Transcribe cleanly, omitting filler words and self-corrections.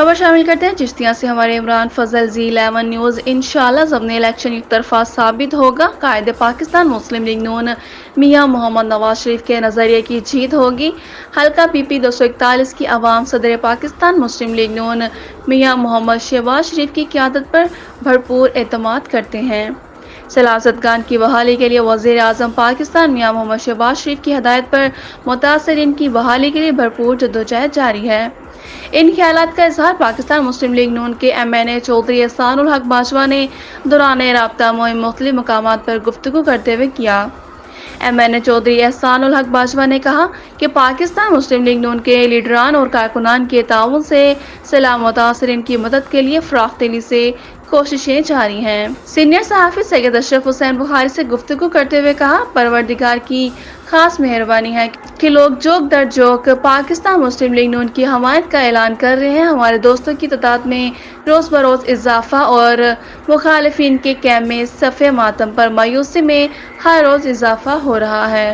खबर शामिल करते हैं चिश्तिया से हमारे इमरान फजल जी11 न्यूज़। इंशाल्लाह ज़ब्ने इलेक्शन एक तरफा साबित होगा। कायदे पाकिस्तान मुस्लिम लीग नून मियां मोहम्मद नवाज शरीफ के नज़रिए की जीत होगी। हल्का PP 241 की आवाम सदर पाकिस्तान मुस्लिम लीग नून मियां मोहम्मद शहबाज शरीफ की क़यादत पर भरपूर एतमाद करते हैं। सलासतगान की बहाली के लिए वज़ीर आज़म पाकिस्तान मियां मोहम्मद शहबाज शरीफ की हदायत पर मुतासरीन की बहाली के लिए भरपूर जद्दोजहद जारी है। इन ख्यालात का इजहार पाकिस्तान मुस्लिम लीग नून के MNA चौधरी एहसानुल हक बाजवा ने दौरान राब्ता मुहिम मुख्तलिफ मकामात पर गुफ्तगू करते हुए किया। MNA चौधरी एहसानुल हक बाजवा ने कहा कि पाकिस्तान मुस्लिम लीग नून के लीडरान और कारकुनान के ताउन से जिला मुतासरीन की मदद के लिए फराख दिली से कोशिशें जारी हैं। सीनियर सहाफ़ी सैयद अशरफ हुसैन बुखारी से गुफ्तगू करते हुए कहा, परवरदिगार की खास मेहरबानी है कि लोग जोक दर जोक पाकिस्तान मुस्लिम लीग नून की हमायत का ऐलान कर रहे हैं। हमारे दोस्तों की तादाद में रोज़ बरोज़ इजाफा और मुखालिफिन के कैम्प में सफ़े मातम पर मायूसी में हर रोज़ इजाफा हो रहा है।